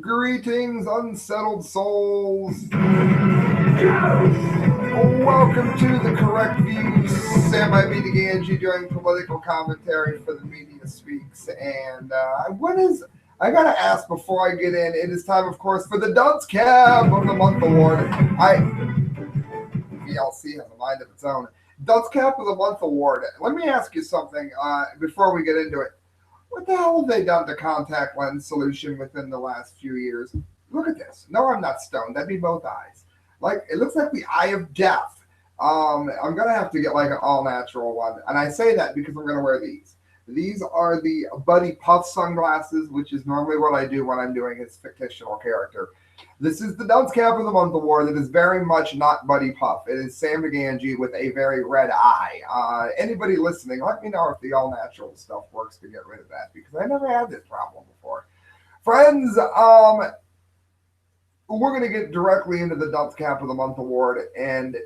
Greetings, unsettled souls. Welcome to the correct views. Sam I be the Gangi doing political commentary for the Media Speaks. And what is I gotta ask before I get in? It is time, of course, for the Dunce Cab of the Month Award. VLC has a mind of its own. Dunce Cap of the Month Award. Let me ask you something before we get into it. What the hell have they done to contact lens solution within the last few years? Look at this. No, I'm not stoned. That'd be both eyes. Like it looks like the eye of death. I'm gonna have to get like an all natural one, and I say that because I'm gonna wear these. These are the Buddy Puff sunglasses, which is normally what I do when I'm doing his fictional character. This is the Dunce Cap of the Month award. That is very much not Buddy Puff. It is Sam McGangie with a very red eye. Anybody listening, let me know if the all natural stuff works to get rid of that because I never had this problem before. Friends, we're going to get directly into the Dunce Cap of the Month award, and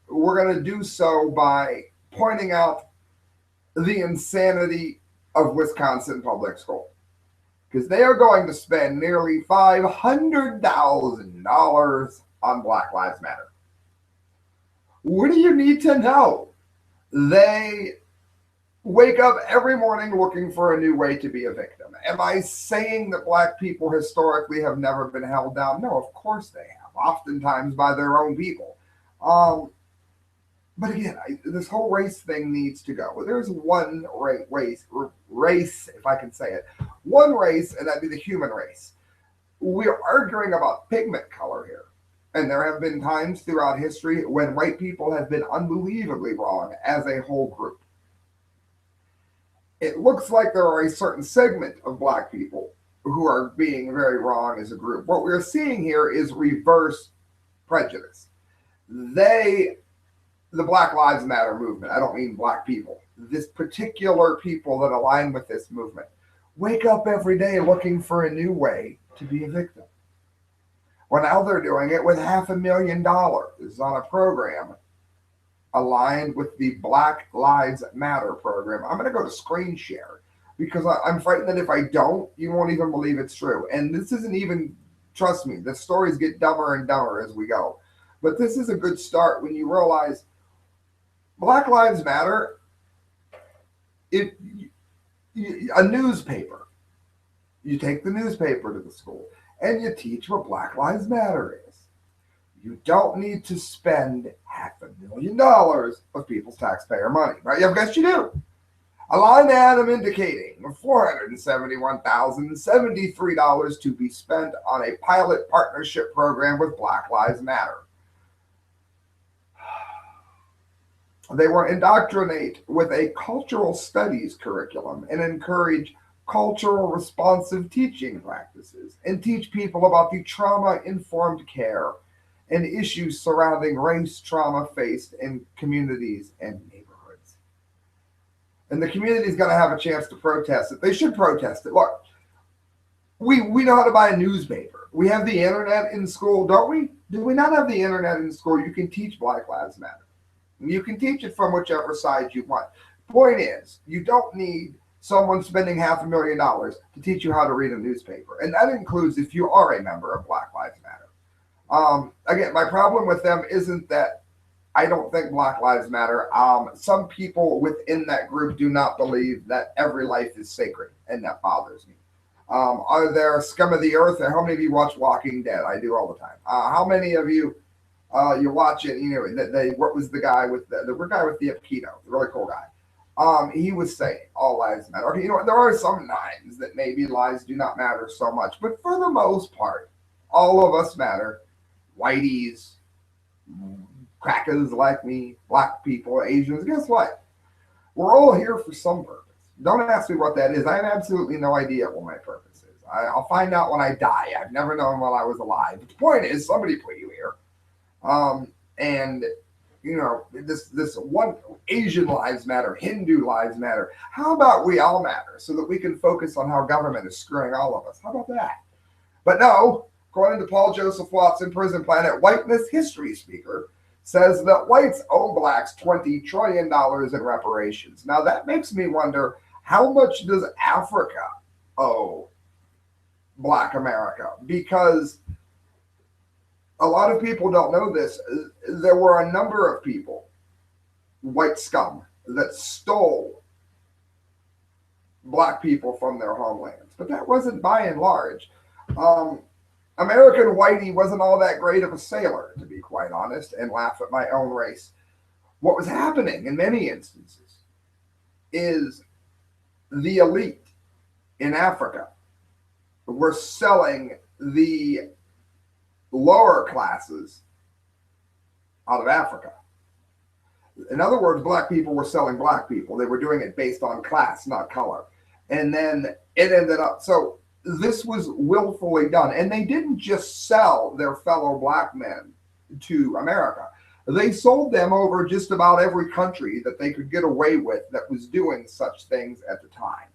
we're going to do so by pointing out the insanity of Wisconsin public school because they are going to spend nearly $500,000 on Black Lives Matter. What do you need to know? They wake up every morning looking for a new way to be a victim. Am I saying that black people historically have never been held down? No, of course they have, oftentimes by their own people. But again, this whole race thing needs to go. There's one race, if I can say it, one race, and that'd be the human race. We're arguing about pigment color here. And there have been times throughout history when white people have been unbelievably wrong as a whole group. It looks like there are a certain segment of black people who are being very wrong as a group. What we're seeing here is reverse prejudice. The Black Lives Matter movement, I don't mean black people, this particular people that align with this movement, wake up every day looking for a new way to be a victim. Well, now they're doing it with $500,000 on a program aligned with the Black Lives Matter program. I'm going to go to screen share because I'm frightened that if I don't, you won't even believe it's true. And this isn't even, trust me, the stories get dumber and dumber as we go. But this is a good start when you realize Black Lives Matter, a newspaper, you take the newspaper to the school and you teach what Black Lives Matter is. You don't need to spend $500,000 of people's taxpayer money, right? I guess you do. A line item indicating $471,073 to be spent on a pilot partnership program with Black Lives Matter. They will indoctrinate with a cultural studies curriculum and encourage cultural responsive teaching practices and teach people about the trauma-informed care and issues surrounding race trauma faced in communities and neighborhoods. And the community is going to have a chance to protest it. They should protest it. Look, we know how to buy a newspaper. We have the internet in school, don't we? Do we not have the internet in school? You can teach Black Lives Matter. You can teach it from whichever side you want. Point is, you don't need someone spending $500,000 to teach you how to read a newspaper. And that includes if you are a member of Black Lives Matter. Again, my problem with them isn't that I don't think Black Lives Matter. Some people within that group do not believe that every life is sacred, and that bothers me. Are there scum of the earth? How many of you watch Walking Dead? I do all the time. How many of you you watch it? You know, what was the guy with the guy with the keto, the really cool guy? He was saying all lives matter. Okay, you know, there are some times that maybe lives do not matter so much, but for the most part, all of us matter. Whiteys, crackers like me, black people, Asians. Guess what? We're all here for some purpose. Don't ask me what that is. I have absolutely no idea what my purpose is. I'll find out when I die. I've never known while I was alive. But the point is, somebody put you here. And you know, this one Asian lives matter, Hindu lives matter. How about we all matter so that we can focus on how government is screwing all of us? How about that? But no, according to Paul Joseph Watson, Prison Planet whiteness history speaker, says that whites owe blacks $20 trillion in reparations. Now that makes me wonder, how much does Africa owe Black America, because a lot of people don't know this. There were a number of people, white scum, that stole Black people from their homelands, but that wasn't by and large. Um, American Whitey wasn't all that great of a sailor, to be quite honest, and laugh at my own race. What was happening in many instances is the elite in Africa were selling the lower classes out of Africa. In other words, Black people were selling Black people. They were doing it based on class, not color. And then it ended up, so this was willfully done. And they didn't just sell their fellow Black men to America. They sold them over just about every country that they could get away with that was doing such things at the time.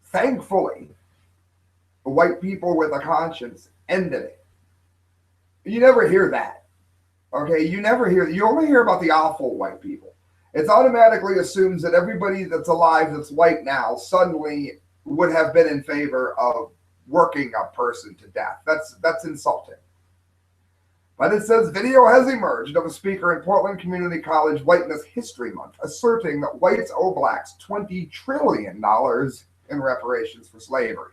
Thankfully, white people with a conscience ended it. You never hear that. Okay, you only hear about the awful white people. It automatically assumes that everybody that's alive that's white now suddenly would have been in favor of working a person to death. That's insulting. But it says video has emerged of a speaker in Portland Community College Whiteness History Month asserting that whites owe Blacks $20 trillion in reparations for slavery.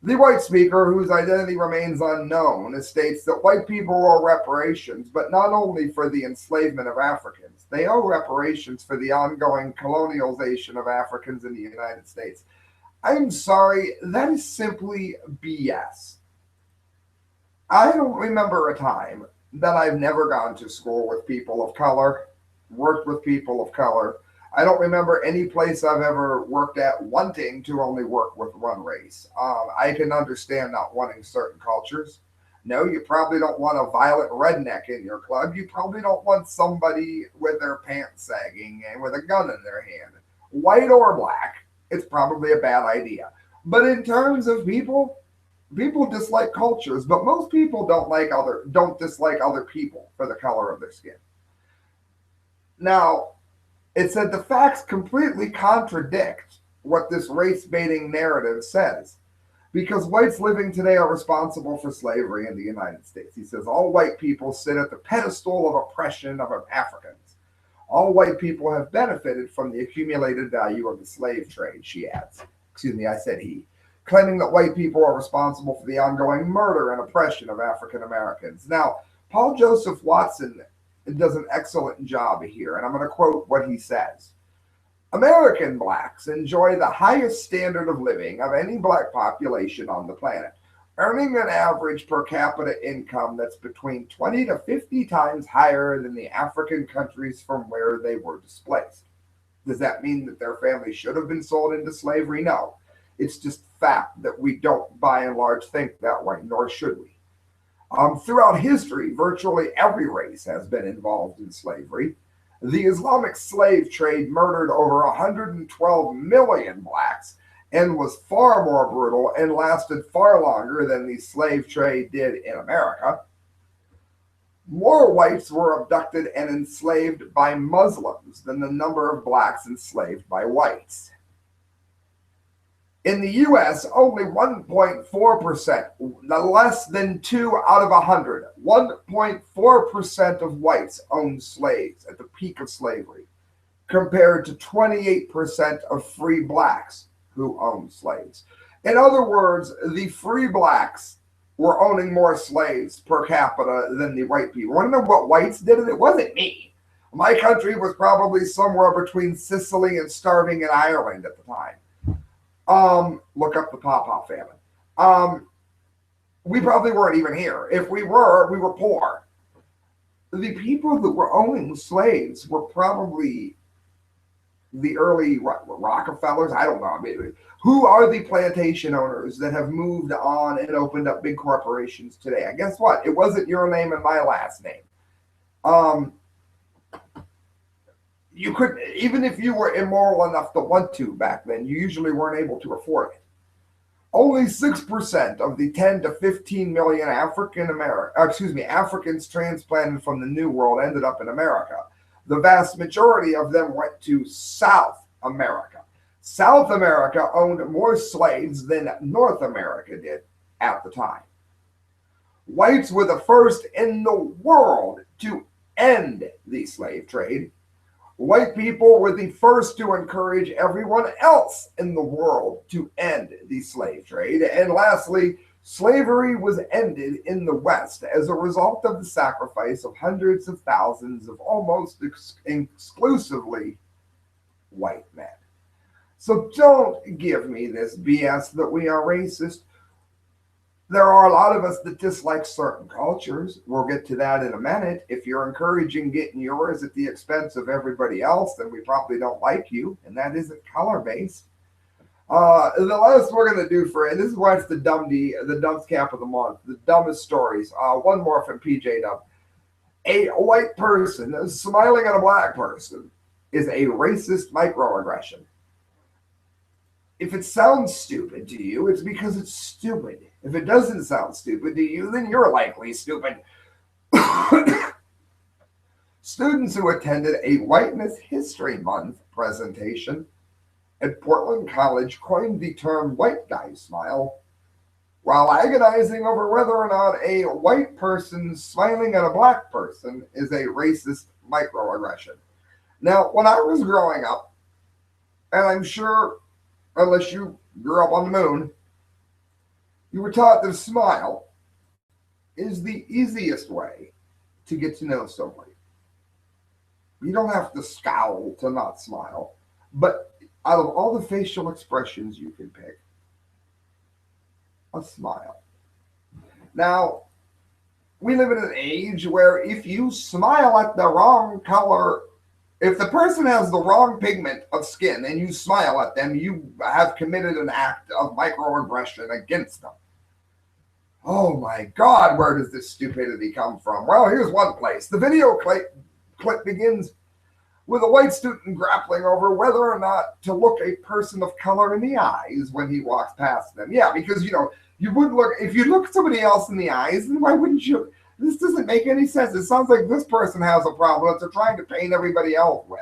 The white speaker, whose identity remains unknown, states that white people owe reparations, but not only for the enslavement of Africans. They owe reparations for the ongoing colonialization of Africans in the United States. I'm sorry, that is simply BS. I don't remember a time that I've never gone to school with people of color, worked with people of color. I don't remember any place I've ever worked at wanting to only work with one race. I can understand not wanting certain cultures. No, you probably don't want a violent redneck in your club. You probably don't want somebody with their pants sagging and with a gun in their hand. White or Black, it's probably a bad idea. But in terms of people dislike cultures, but most people don't dislike other people for the color of their skin. Now, it said the facts completely contradict what this race-baiting narrative says, because whites living today are responsible for slavery in the United States. He says all white people sit at the pedestal of oppression of Africans. All white people have benefited from the accumulated value of the slave trade, she adds. Excuse me, I said he. Claiming that white people are responsible for the ongoing murder and oppression of African Americans. Now, Paul Joseph Watson does an excellent job here, and I'm going to quote what he says. American Blacks enjoy the highest standard of living of any Black population on the planet, earning an average per capita income that's between 20 to 50 times higher than the African countries from where they were displaced. Does that mean that their families should have been sold into slavery? No. It's just fact that we don't, by and large, think that way, nor should we. Throughout history, virtually every race has been involved in slavery. The Islamic slave trade murdered over 112 million Blacks and was far more brutal and lasted far longer than the slave trade did in America. More whites were abducted and enslaved by Muslims than the number of Blacks enslaved by whites. In the U.S., only 1.4%, less than 2 out of 100, 1.4% of whites owned slaves at the peak of slavery, compared to 28% of free Blacks who owned slaves. In other words, the free Blacks were owning more slaves per capita than the white people. Want to know what whites did? It wasn't me. My country was probably somewhere between Sicily and starving in Ireland at the time. Look up the Papa famine. We probably weren't even here. If we were poor. The people that were owning slaves were probably the early Rockefellers. I don't know. I mean, who are the plantation owners that have moved on and opened up big corporations today? And guess what? It wasn't your name and my last name. You couldn't, even if you were immoral enough to want to back then, you usually weren't able to afford it. Only 6% of the 10 to 15 million Africans transplanted from the New World ended up in America. The vast majority of them went to South America. South America owned more slaves than North America did at the time. Whites were the first in the world to end the slave trade. White people were the first to encourage everyone else in the world to end the slave trade. And lastly, slavery was ended in the West as a result of the sacrifice of hundreds of thousands of almost exclusively white men. So don't give me this BS that we are racist. There are a lot of us that dislike certain cultures. We'll get to that in a minute. If you're encouraging getting yours at the expense of everybody else, then we probably don't like you, and that isn't color based. The last we're going to do for it, this is why it's the dunce cap of the month, the dumbest stories. One more from PJ Dub. A white person smiling at a black person is a racist microaggression. If it sounds stupid to you, it's because it's stupid. If it doesn't sound stupid to you, then you're likely stupid. Students who attended a Whiteness History Month presentation at Portland College coined the term white guy smile while agonizing over whether or not a white person smiling at a black person is a racist microaggression. Now, when I was growing up, and I'm sure unless you grew up on the moon, you were taught that a smile is the easiest way to get to know somebody. You don't have to scowl to not smile, but out of all the facial expressions you can pick, a smile. Now, we live in an age where if you smile at the wrong color, if the person has the wrong pigment of skin and you smile at them, you have committed an act of microaggression against them. Oh my God, where does this stupidity come from? Well, here's one place. The video clip begins with a white student grappling over whether or not to look a person of color in the eyes when he walks past them. Yeah, because, you wouldn't look, if you look somebody else in the eyes, then why wouldn't you? This doesn't make any sense. It sounds like this person has a problem that they're trying to paint everybody else with.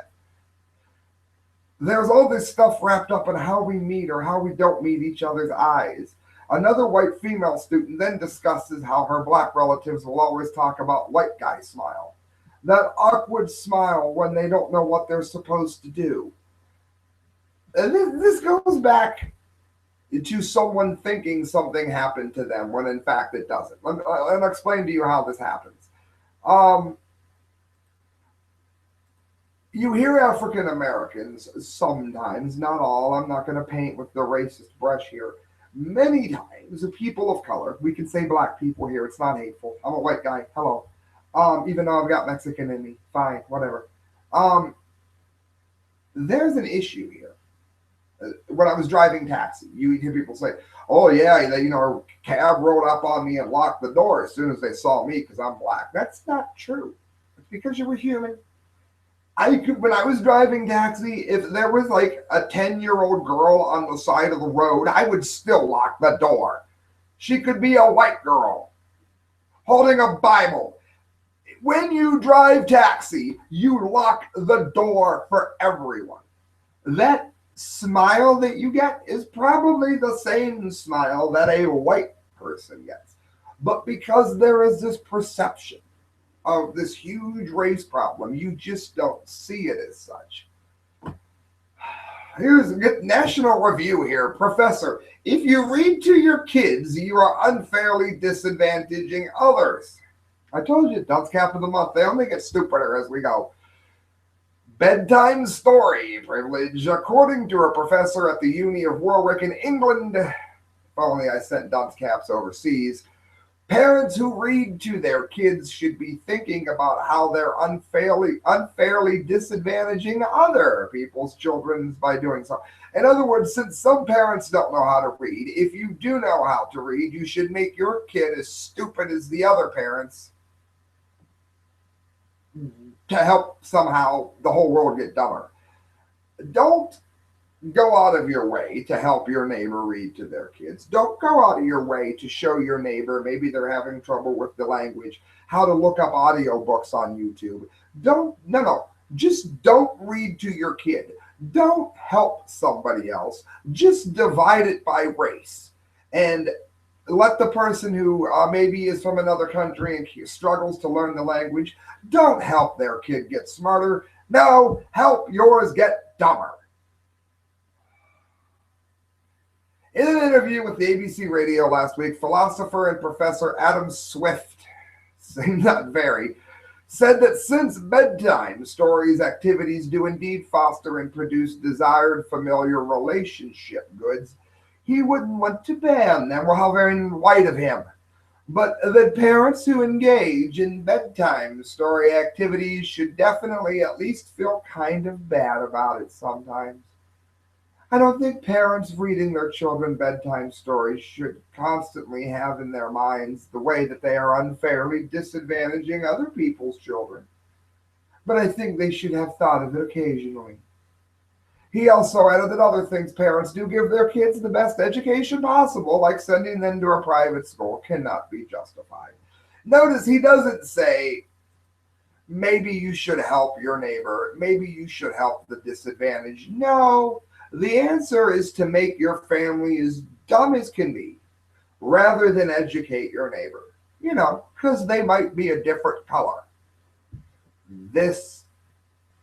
There's all this stuff wrapped up in how we meet or how we don't meet each other's eyes. Another white female student then discusses how her black relatives will always talk about white guy smile. That awkward smile when they don't know what they're supposed to do. And this goes back to someone thinking something happened to them when in fact it doesn't. Let me explain to you how this happens. You hear African Americans sometimes, not all, I'm not going to paint with the racist brush here. Many times, people of color, we can say black people here, it's not hateful. I'm a white guy, hello. Even though I've got Mexican in me, fine, whatever. There's an issue here. When I was driving taxi, you hear people say, oh yeah, a cab rolled up on me and locked the door as soon as they saw me because I'm black. That's not true. It's because you were human. When I was driving taxi, if there was like a 10-year-old girl on the side of the road, I would still lock the door. She could be a white girl holding a Bible. When you drive taxi, you lock the door for everyone. That smile that you get is probably the same smile that a white person gets. But because there is this perception of this huge race problem, you just don't see it as such. Here's a good National Review here. Professor, if you read to your kids, you are unfairly disadvantaging others. I told you, dunce cap of the month. They only get stupider as we go. Bedtime story privilege. According to a professor at the Uni of Warwick in England, if only I sent dunce caps overseas, parents who read to their kids should be thinking about how they're unfairly disadvantaging other people's children by doing so. In other words, since some parents don't know how to read, if you do know how to read, you should make your kid as stupid as the other parents to help somehow the whole world get dumber. Don't go out of your way to help your neighbor read to their kids. Don't go out of your way to show your neighbor, maybe they're having trouble with the language, how to look up audiobooks on YouTube. No. Just don't read to your kid. Don't help somebody else. Just divide it by race. And let the person who maybe is from another country and struggles to learn the language, don't help their kid get smarter. No, help yours get dumber. In an interview with the ABC radio last week, philosopher and professor Adam Swift, same not very, said that since bedtime stories activities do indeed foster and produce desired familiar relationship goods, he wouldn't want to ban them. Well, how very white of him. But that parents who engage in bedtime story activities should definitely at least feel kind of bad about it sometimes. I don't think parents reading their children bedtime stories should constantly have in their minds the way that they are unfairly disadvantaging other people's children. But I think they should have thought of it occasionally. He also added that other things parents do give their kids the best education possible, like sending them to a private school, cannot be justified. Notice he doesn't say, maybe you should help your neighbor, maybe you should help the disadvantaged. No, the answer is to make your family as dumb as can be rather than educate your neighbor, because they might be a different color. This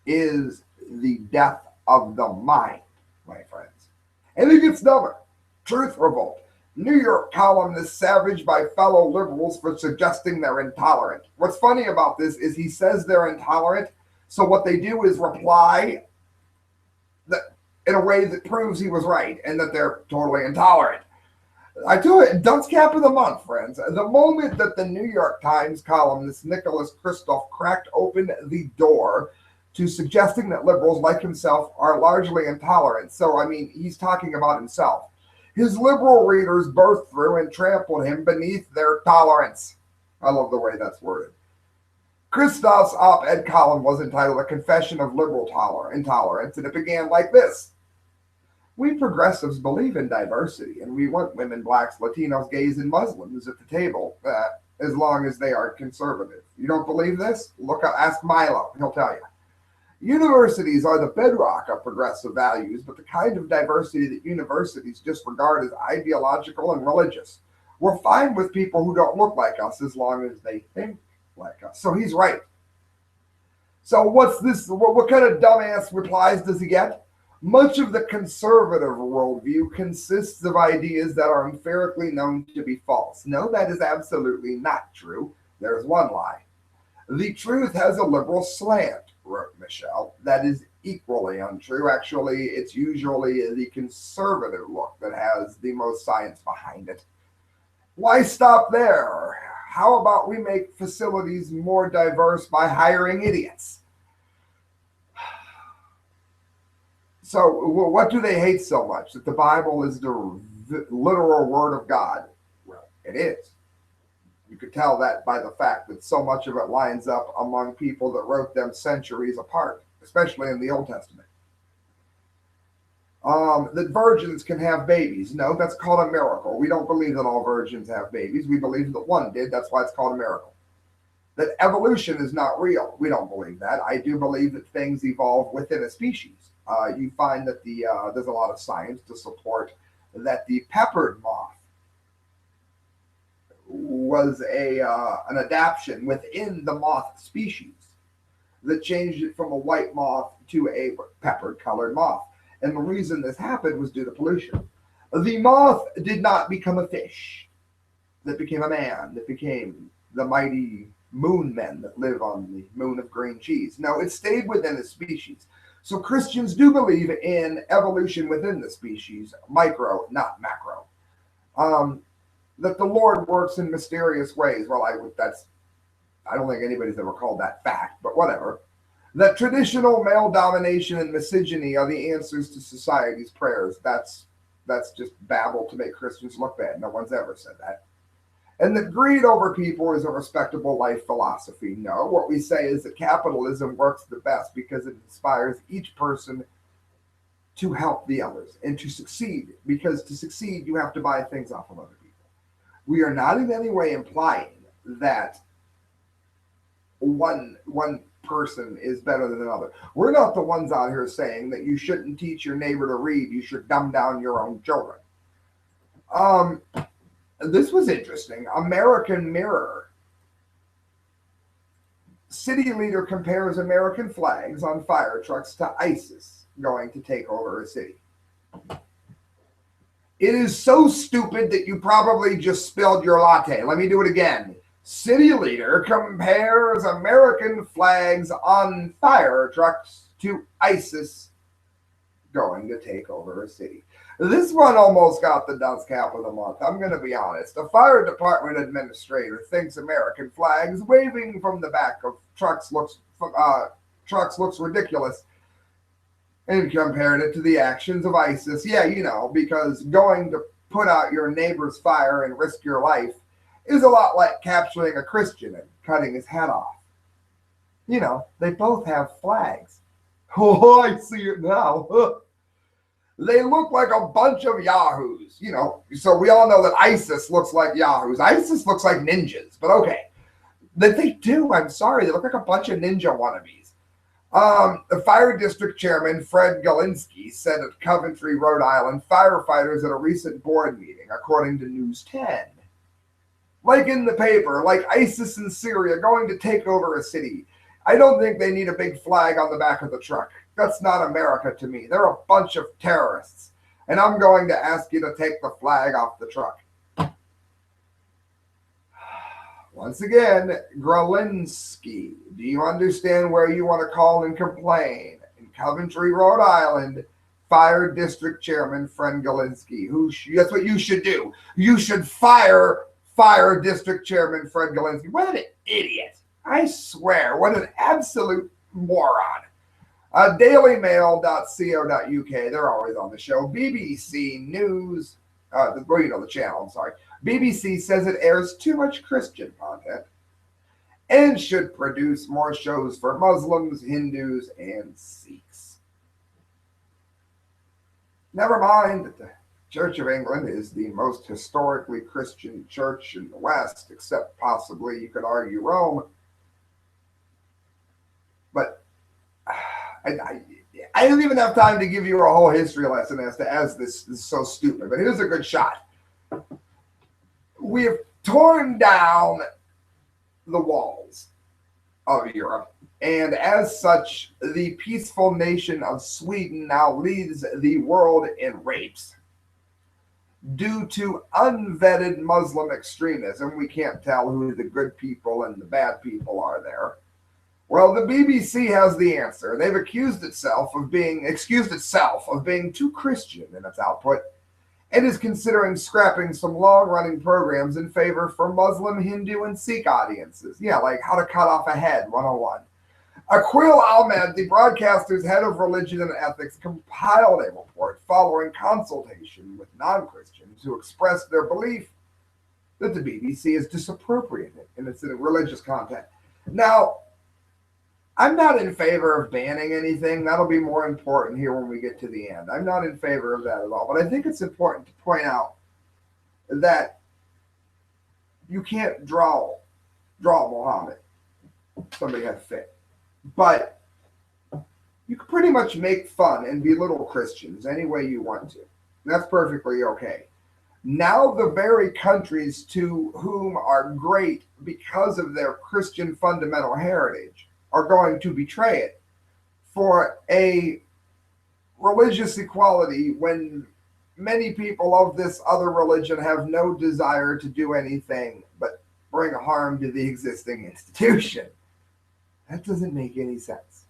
is the death of the mind, my friends. And it gets dumber. Truth revolt. New York columnist savaged by fellow liberals for suggesting they're intolerant. What's funny about this is he says they're intolerant, so what they do is reply in a way that proves he was right and that they're totally intolerant. I do it. Dunce cap of the month, friends. The moment that the New York Times columnist Nicholas Kristof cracked open the door to suggesting that liberals like himself are largely intolerant. So, he's talking about himself. His liberal readers burst through and trampled him beneath their tolerance. I love the way that's worded. Kristof's op-ed column was entitled A Confession of Liberal Intolerance, and it began like this. We progressives believe in diversity, and we want women, blacks, Latinos, gays, and Muslims at the table, as long as they are conservative. You don't believe this? Ask Milo. He'll tell you. Universities are the bedrock of progressive values, but the kind of diversity that universities disregard is ideological and religious. We're fine with people who don't look like us as long as they think like us. So he's right. So what's this? What kind of dumbass replies does he get? Much of the conservative worldview consists of ideas that are empirically known to be false. No, that is absolutely not true. There's one lie. The truth has a liberal slant, wrote Michelle. That is equally untrue. Actually, it's usually the conservative look that has the most science behind it. Why stop there? How about we make facilities more diverse by hiring idiots? So what do they hate so much? That the Bible is the literal word of God? Well, it is. You could tell that by the fact that so much of it lines up among people that wrote them centuries apart, especially in the Old Testament. That virgins can have babies. No, that's called a miracle. We don't believe that all virgins have babies. We believe that one did. That's why it's called a miracle. That evolution is not real. We don't believe that. I do believe that things evolve within a species. You find that there's a lot of science to support that the peppered moth was an adaptation within the moth species that changed it from a white moth to a peppered colored moth. And the reason this happened was due to pollution. The moth did not become a fish that became a man, that became the mighty moon men that live on the moon of green cheese. No, it stayed within the species. So Christians do believe in evolution within the species, micro, not macro. That the Lord works in mysterious ways. Well, I don't think anybody's ever called that fact, but whatever. That traditional male domination and misogyny are the answers to society's prayers. That's just babble to make Christians look bad. No one's ever said that. And that greed over people is a respectable life philosophy. No, what we say is that capitalism works the best because it inspires each person to help the others and to succeed. Because to succeed, you have to buy things off of other people. We are not in any way implying that one person is better than another. We're not the ones out here saying that you shouldn't teach your neighbor to read. You should dumb down your own children. This was interesting. American Mirror. City leader compares American flags on fire trucks to ISIS going to take over a city. It is so stupid that you probably just spilled your latte. Let me do it again. City leader compares American flags on fire trucks to ISIS going to take over a city. This one almost got the dunce cap of the month. I'm going to be honest. A fire department administrator thinks American flags waving from the back of trucks looks ridiculous and compared it to the actions of ISIS. Yeah, because going to put out your neighbor's fire and risk your life is a lot like capturing a Christian and cutting his head off. They both have flags. Oh, I see it now. They look like a bunch of yahoos, so we all know that ISIS looks like yahoos. ISIS looks like ninjas, but okay. They do, I'm sorry. They look like a bunch of ninja wannabes. The fire district chairman, Fred Galinsky, said at Coventry, Rhode Island, firefighters at a recent board meeting, according to News 10. Like in the paper, like ISIS in Syria going to take over a city. I don't think they need a big flag on the back of the truck. That's not America to me. They're a bunch of terrorists. And I'm going to ask you to take the flag off the truck. Once again, Gralinsky, do you understand where you want to call and complain? In Coventry, Rhode Island, Fire District Chairman Fred Galinsky. That's what you should do. You should fire Fire District Chairman Fred Galinsky. What an idiot. I swear, what an absolute moron. Dailymail.co.uk, they're always on the show. BBC News, the channel, I'm sorry. BBC says it airs too much Christian content and should produce more shows for Muslims, Hindus, and Sikhs. Never mind that the Church of England is the most historically Christian church in the West, except possibly, you could argue, Rome. But I don't even have time to give you a whole history lesson as this is so stupid, but here's a good shot. We have torn down the walls of Europe, and as such, the peaceful nation of Sweden now leads the world in rapes. Due to unvetted Muslim extremism, we can't tell who the good people and the bad people are there. Well, the BBC has the answer. They've excused itself of being too Christian in its output and is considering scrapping some long-running programs in favor for Muslim, Hindu, and Sikh audiences. Yeah, like How to Cut Off a Head 101. Aqil Ahmed, the broadcaster's head of religion and ethics, compiled a report following consultation with non-Christians who expressed their belief that the BBC is disappropriate in its religious content. Now, I'm not in favor of banning anything. That'll be more important here when we get to the end. I'm not in favor of that at all. But I think it's important to point out that you can't draw Muhammad. Somebody had a fit. But you can pretty much make fun and belittle Christians any way you want to. That's perfectly okay. Now the very countries to whom are great because of their Christian fundamental heritage are going to betray it for a religious equality when many people of this other religion have no desire to do anything but bring harm to the existing institution. That doesn't make any sense.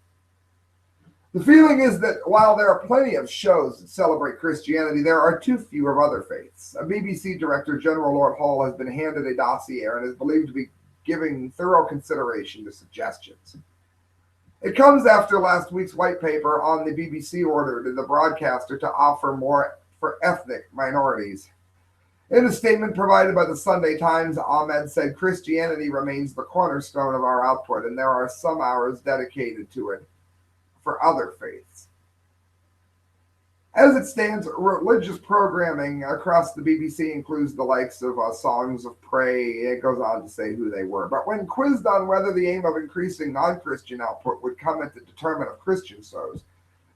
The feeling is that while there are plenty of shows that celebrate Christianity, there are too few of other faiths. A BBC director, General Lord Hall, has been handed a dossier and is believed to be giving thorough consideration to suggestions. It comes after last week's white paper on the BBC ordered the broadcaster to offer more for ethnic minorities. In a statement provided by the Sunday Times, Ahmed said Christianity remains the cornerstone of our output, and there are some hours dedicated to it for other faiths. As it stands, religious programming across the BBC includes the likes of Songs of Pray. It goes on to say who they were. But when quizzed on whether the aim of increasing non Christian output would come at the detriment of Christian shows,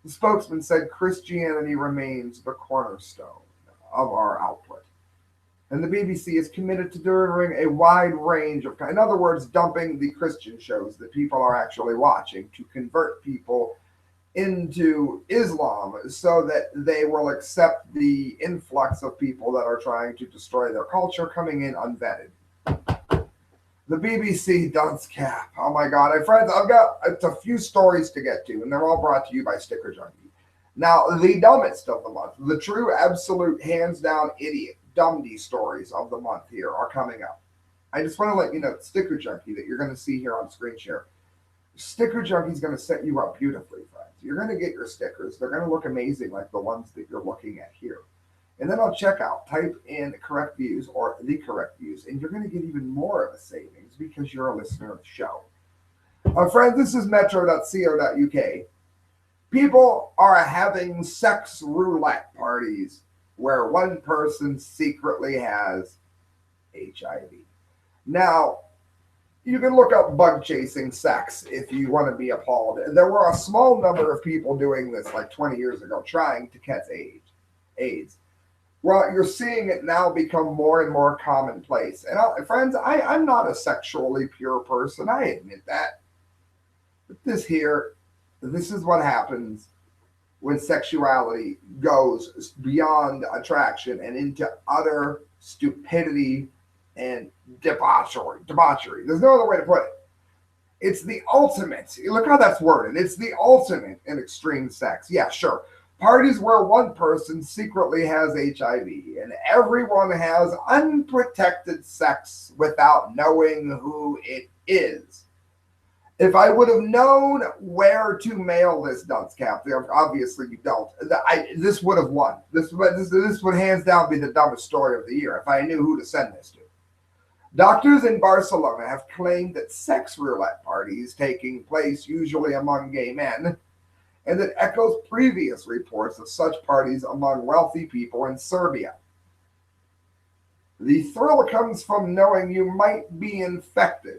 the spokesman said Christianity remains the cornerstone of our output. And the BBC is committed to delivering a wide range of, in other words, dumping the Christian shows that people are actually watching to convert people into Islam so that they will accept the influx of people that are trying to destroy their culture coming in unvetted. The BBC dunce cap. Oh my God. Friends, I've got a few stories to get to, and they're all brought to you by Sticker Junkie. Now, the dumbest of the month, the true, absolute, hands down idiot, dumdy stories of the month here are coming up. I just want to let you know, Sticker Junkie, that you're going to see here on screen share. Sticker Junkie is going to set you up beautifully, friends. You're going to get your stickers. They're going to look amazing like the ones that you're looking at here. And then on checkout, type in correct views or the correct views, and you're going to get even more of a savings because you're a listener of the show. Friends, this is metro.co.uk. People are having sex roulette parties where one person secretly has HIV. Now, you can look up bug chasing sex if you want to be appalled. There were a small number of people doing this like 20 years ago trying to catch AIDS. Well, you're seeing it now become more and more commonplace. And friends, I'm not a sexually pure person. I admit that. But this is what happens when sexuality goes beyond attraction and into utter stupidity and debauchery. There's no other way to put it. It's the ultimate. Look how that's worded. It's the ultimate in extreme sex. Yeah, sure. Parties where one person secretly has HIV and everyone has unprotected sex without knowing who it is. If I would have known where to mail this dunce cap, obviously you don't. This would have won. This would hands down be the dumbest story of the year if I knew who to send this to. Doctors in Barcelona have claimed that sex roulette parties taking place usually among gay men, and that echoes previous reports of such parties among wealthy people in Serbia. The thrill comes from knowing you might be infected.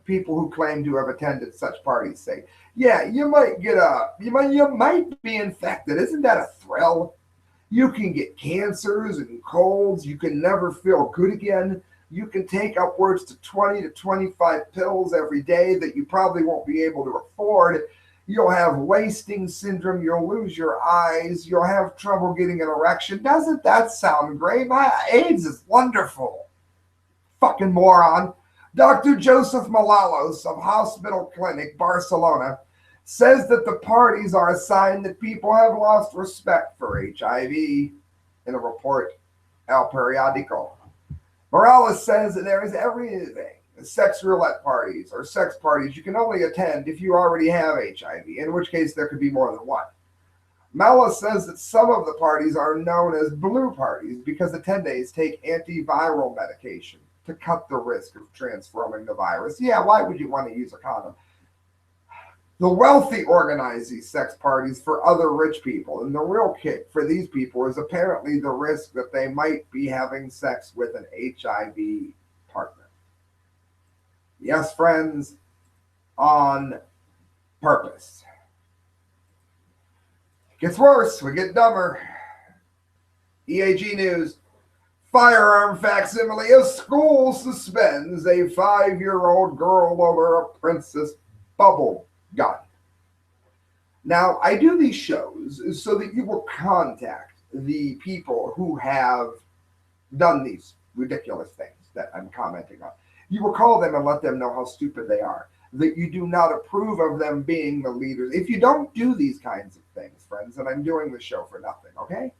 People who claim to have attended such parties say, "Yeah, you might be infected. Isn't that a thrill? You can get cancers and colds. You can never feel good again. You can take upwards to 20 to 25 pills every day that you probably won't be able to afford. You'll have wasting syndrome. You'll lose your eyes. You'll have trouble getting an erection. Doesn't that sound great? AIDS is wonderful. Fucking moron." Dr. Joseph Malalos of Hospital Clinic, Barcelona, says that the parties are a sign that people have lost respect for HIV in a report, El Periodico. Morales says that there is everything. Sex roulette parties or sex parties you can only attend if you already have HIV, in which case there could be more than one. Mala says that some of the parties are known as blue parties because attendees take antiviral medication to cut the risk of transforming the virus. Yeah, why would you want to use a condom? The wealthy organize these sex parties for other rich people, and the real kick for these people is apparently the risk that they might be having sex with an HIV partner. Yes, friends, on purpose. It gets worse, we get dumber. EAG News. Firearm facsimile of school suspends a 5-year-old girl over a princess bubble gun. Now, I do these shows so that you will contact the people who have done these ridiculous things that I'm commenting on. You will call them and let them know how stupid they are, that you do not approve of them being the leaders. If you don't do these kinds of things, friends, then I'm doing the show for nothing, okay?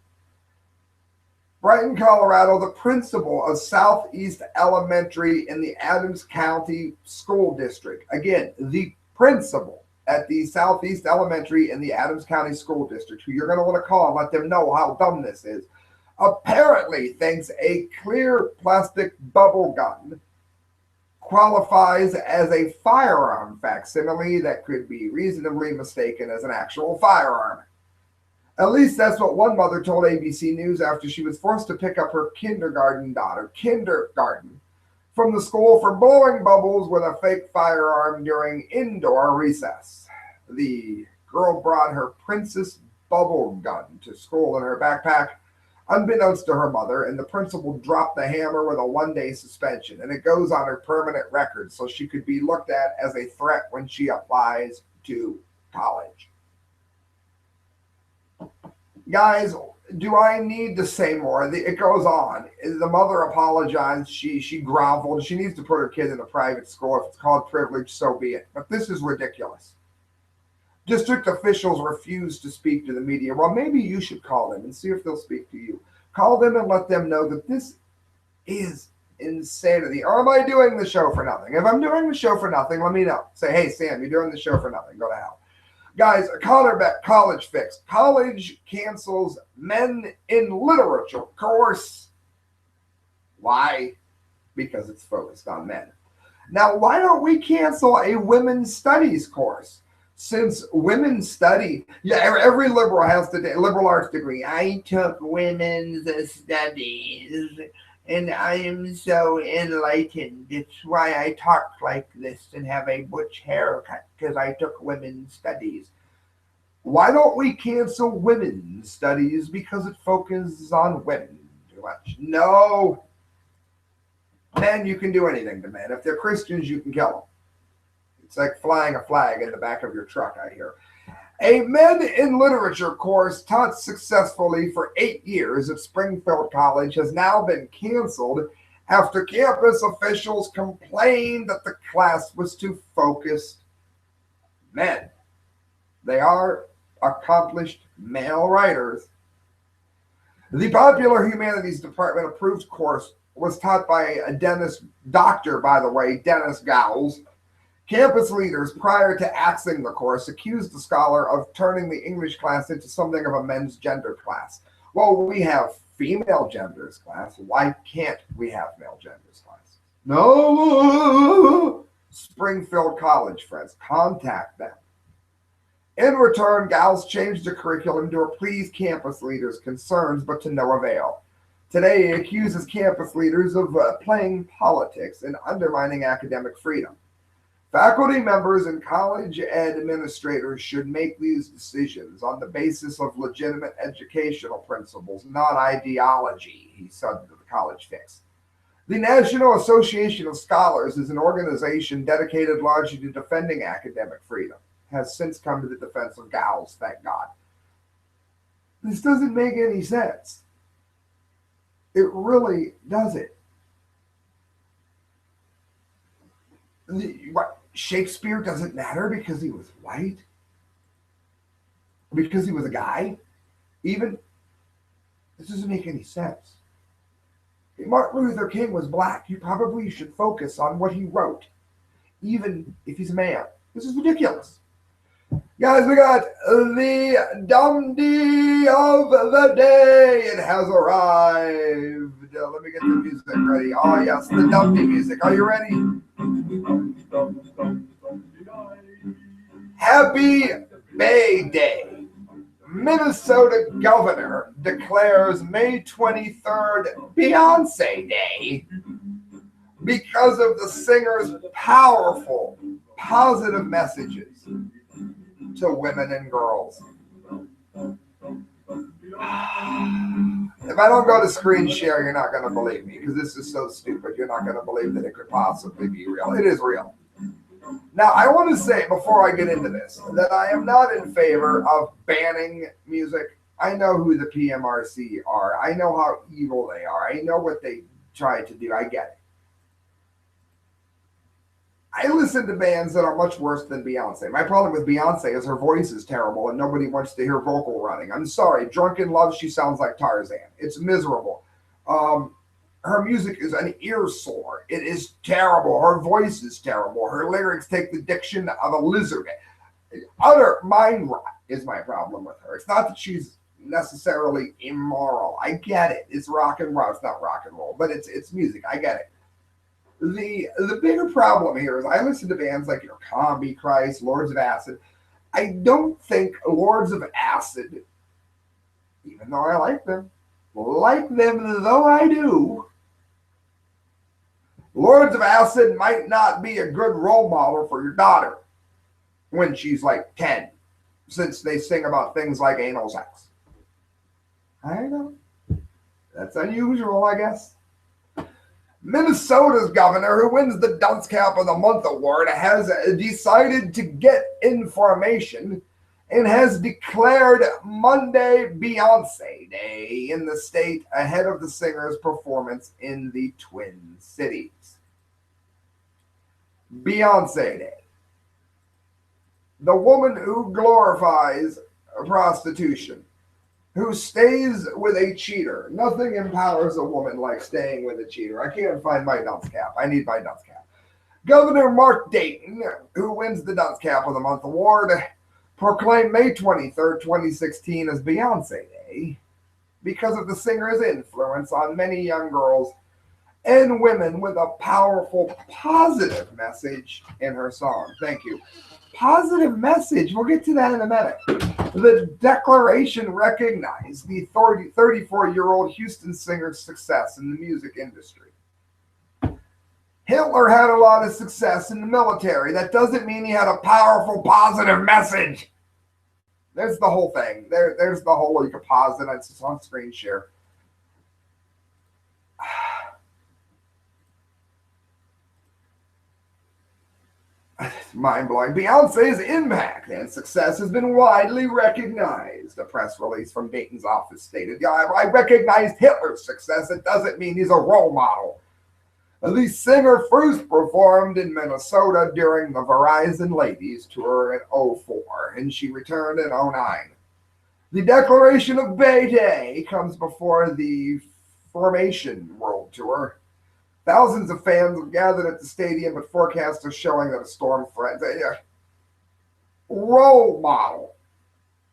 Brighton, Colorado, the principal of Southeast Elementary in the Adams County School District. Again, the principal at the Southeast Elementary in the Adams County School District, who you're going to want to call and let them know how dumb this is, apparently thinks a clear plastic bubble gun qualifies as a firearm facsimile that could be reasonably mistaken as an actual firearm. At least that's what one mother told ABC News after she was forced to pick up her kindergarten daughter, from the school for blowing bubbles with a fake firearm during indoor recess. The girl brought her princess bubble gun to school in her backpack, unbeknownst to her mother, and the principal dropped the hammer with a 1 day suspension, and it goes on her permanent record so she could be looked at as a threat when she applies to college. Guys, do I need to say more? It goes on. The mother apologized. She groveled. She needs to put her kid in a private school. If it's called privilege, so be it. But this is ridiculous. District officials refuse to speak to the media. Well, maybe you should call them and see if they'll speak to you. Call them and let them know that this is insanity. Or am I doing the show for nothing? If I'm doing the show for nothing, let me know. Say, hey, Sam, you're doing the show for nothing. Go to hell. Guys, college fix. College cancels men in literature course. Why? Because it's focused on men. Now, why don't we cancel a women's studies course? Since women study, every liberal has to liberal arts degree. I took women's studies, and I am so enlightened. It's why I talk like this and have a butch haircut, because I took women's studies. Why don't we cancel women's studies because it focuses on women too much? No. Men, you can do anything to men. If they're Christians, you can kill them. It's like flying a flag in the back of your truck, I hear. A Men in Literature course taught successfully for 8 years at Springfield College has now been canceled after campus officials complained that the class was too focused men. They are accomplished male writers. The popular humanities department approved course was taught by a doctor, Dennis Gowles. Campus leaders, prior to axing the course, accused the scholar of turning the English class into something of a men's gender class. Well, we have female genders class. Why can't we have male genders class? No! Springfield College friends, contact them. In return, Gals changed the curriculum to appease campus leaders' concerns, but to no avail. Today, he accuses campus leaders of playing politics and undermining academic freedom. Faculty members and college administrators should make these decisions on the basis of legitimate educational principles, not ideology, he said to the College Fix. The National Association of Scholars is an organization dedicated largely to defending academic freedom. Has since come to the defense of Gowles, thank God. This doesn't make any sense. It really doesn't. What, Shakespeare doesn't matter because he was white? Because he was a guy? Even? This doesn't make any sense. If Martin Luther King was black, you probably should focus on what he wrote, even if he's a man. This is ridiculous. Guys, we got the Dumpty of the day. It has arrived. Let me get the music ready. Oh, yes, the Dumpty music. Are you ready? Happy May Day. Minnesota governor declares May 23rd Beyonce Day because of the singer's powerful, positive messages to women and girls. If I don't go to screen share, you're not going to believe me because this is so stupid. You're not going to believe that it could possibly be real. It is real. Now, I want to say before I get into this that I am not in favor of banning music. I know who the PMRC are. I know how evil they are. I know what they try to do. I get it. I listen to bands that are much worse than Beyonce. My problem with Beyonce is her voice is terrible and nobody wants to hear vocal running. I'm sorry. Drunk in Love, she sounds like Tarzan. It's miserable. Her music is an ear sore. It is terrible. Her voice is terrible. Her lyrics take the diction of a lizard. Utter mind rot is my problem with her. It's not that she's necessarily immoral. I get it. It's rock and roll. It's not rock and roll, but it's music. I get it. The bigger problem here is I listen to bands like Combi Christ, Lords of Acid. I don't think Lords of Acid even though I like them. Like them though I do. Lords of Acid might not be a good role model for your daughter when she's like 10, since they sing about things like anal sex. I know. That's unusual, I guess. Minnesota's governor, who wins the Dunce Cap of the Month award, has decided to get information and has declared Monday Beyonce Day in the state ahead of the singer's performance in the Twin Cities. Beyonce Day. The woman who glorifies prostitution, who stays with a cheater. Nothing empowers a woman like staying with a cheater. I can't find my dunce cap. I need my dunce cap. Governor Mark Dayton, who wins the Dunce Cap of the Month award, proclaimed May 23rd, 2016 as Beyonce Day because of the singer's influence on many young girls and women with a powerful, positive message in her song. Thank you. Positive message. We'll get to that in a minute. The declaration recognized the 34-year-old Houston singer's success in the music industry. Hitler had a lot of success in the military. That doesn't mean he had a powerful, positive message. There's the whole thing. There's the whole, you can pause it. It's on screen share. Mind-blowing. Beyonce's impact and success has been widely recognized. A press release from Dayton's office stated, I recognized Hitler's success. It doesn't mean he's a role model. The singer first performed in Minnesota during the Verizon Ladies Tour in 2004, and she returned in 2009. The declaration of Bay Day comes before the Formation World Tour. Thousands of fans have gathered at the stadium, but forecasts are showing that a storm threatens. Role model.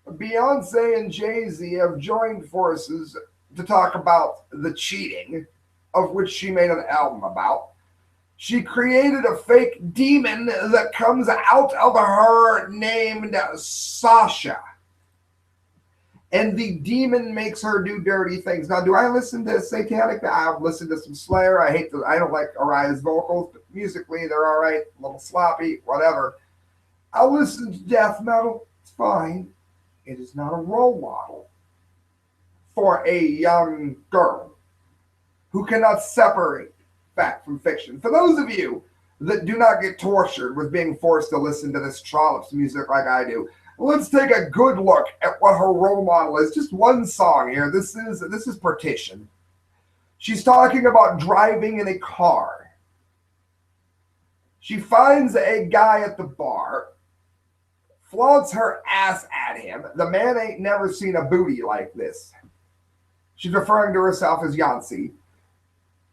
Beyonce and Jay-Z have joined forces to talk about the cheating, of which she made an album about. She created a fake demon that comes out of her named Sasha. And the demon makes her do dirty things. Now, do I listen to satanic? I've listened to some Slayer. I don't like Ariah's vocals, but musically they're all right. A little sloppy, whatever. I'll listen to death metal. It's fine. It is not a role model for a young girl who cannot separate fact from fiction. For those of you that do not get tortured with being forced to listen to this trollops music like I do, let's take a good look at what her role model is. Just one song here. This is Partition. She's talking about driving in a car. She finds a guy at the bar, flaunts her ass at him. The man ain't never seen a booty like this. She's referring to herself as Yancy.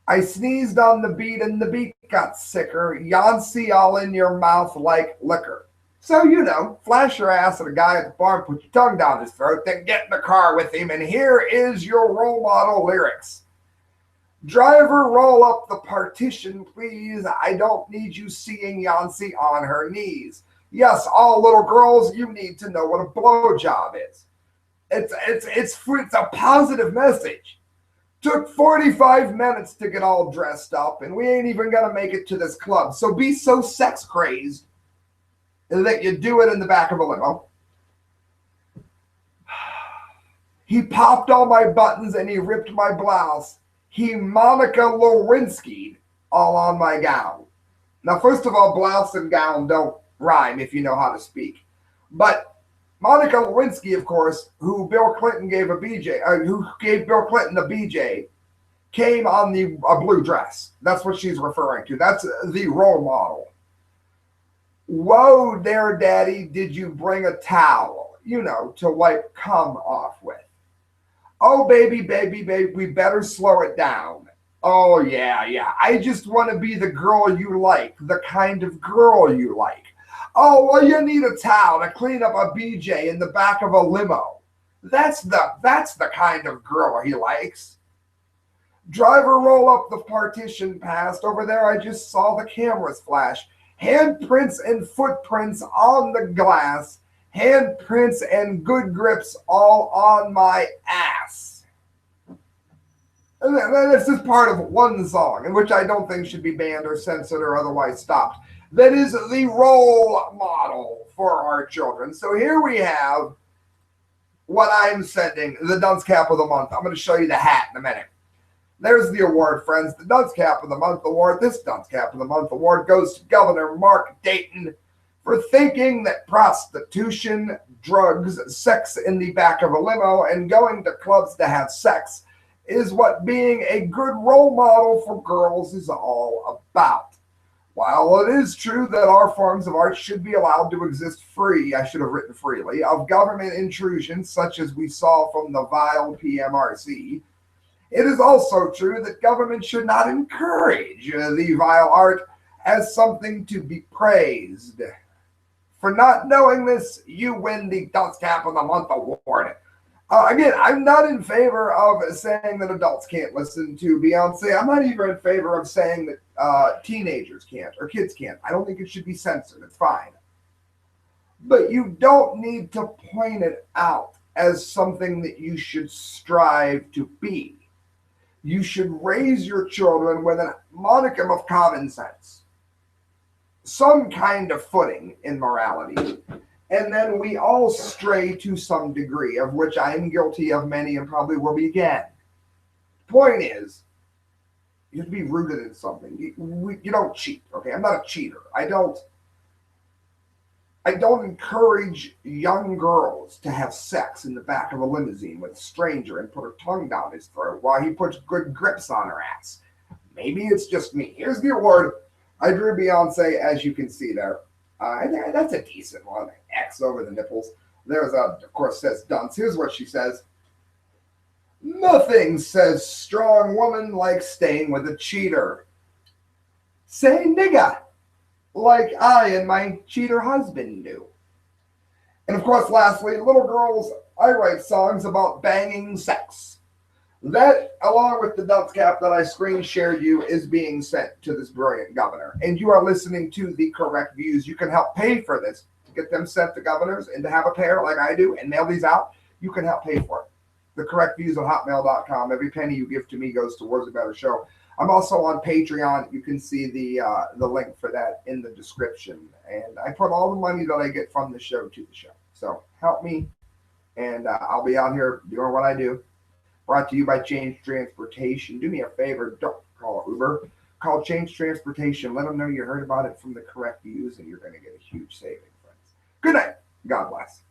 I sneezed on the beat and the beat got sicker. Yancy all in your mouth like liquor. So, flash your ass at a guy at the bar and put your tongue down his throat, then get in the car with him, and here is your role model lyrics. Driver, roll up the partition, please. I don't need you seeing Yancy on her knees. Yes, all little girls, you need to know what a blowjob is. It's a positive message. Took 45 minutes to get all dressed up, and we ain't even gonna make it to this club. So be so sex crazed that you do it in the back of a limo. He popped all my buttons and he ripped my blouse. He Monica Lewinsky'd all on my gown. Now, first of all, blouse and gown don't rhyme if you know how to speak. But Monica Lewinsky, of course, who Bill Clinton gave a BJ, who gave Bill Clinton a BJ, came on a blue dress. That's what she's referring to. That's the role model. Whoa there, daddy, did you bring a towel, to wipe cum off with? Oh, baby, we better slow it down. Oh, yeah, I just want to be the girl you like, the kind of girl you like. Oh, well, you need a towel to clean up a BJ in the back of a limo. That's the kind of girl he likes. Driver, roll up the partition past. Over there, I just saw the cameras flash. Handprints and footprints on the glass. Handprints and good grips all on my ass. And this is part of one song, in which I don't think should be banned or censored or otherwise stopped. That is the role model for our children. So here we have what I'm sending, the Dunce Cap of the Month. I'm going to show you the hat in a minute. There's the award, friends. The Dunce Cap of the Month award. This Dunce Cap of the Month award goes to Governor Mark Dayton for thinking that prostitution, drugs, sex in the back of a limo, and going to clubs to have sex is what being a good role model for girls is all about. While it is true that our forms of art should be allowed to exist free, I should have written freely, of government intrusion such as we saw from the vile PMRC, it is also true that government should not encourage the vile art as something to be praised. For not knowing this, you win the Dunce Cap of the Month award. Again, I'm not in favor of saying that adults can't listen to Beyonce. I'm not even in favor of saying that teenagers can't or kids can't. I don't think it should be censored. It's fine. But you don't need to point it out as something that you should strive to be. You should raise your children with a modicum of common sense, some kind of footing in morality. And then we all stray to some degree, of which I am guilty of many and probably will be again. Point is, you have to be rooted in something. You don't cheat, okay? I'm not a cheater. I don't encourage young girls to have sex in the back of a limousine with a stranger and put her tongue down his throat while he puts good grips on her ass. Maybe it's just me. Here's the award. I drew Beyonce, as you can see there. That's a decent one. X over the nipples. There's of course, says Dunce. Here's what she says. Nothing says strong woman like staying with a cheater. Say nigga, like I and my cheater husband do. And of course, lastly, little girls, I write songs about banging sex. That, along with the Dunce Cap that I screen shared you, is being sent to this brilliant governor. And you are listening to the correct views. You can help pay for this, to get them sent to governors and to have a pair like I do and mail these out. You can help pay for it. The correct views at hotmail.com. Every penny you give to me goes towards a better show. I'm also on Patreon. You can see the link for that in the description. And I put all the money that I get from the show to the show. So help me, and I'll be out here doing what I do. Brought to you by Change Transportation. Do me a favor, don't call Uber. Call Change Transportation. Let them know you heard about it from the correct views, and you're going to get a huge saving, friends. Good night. God bless.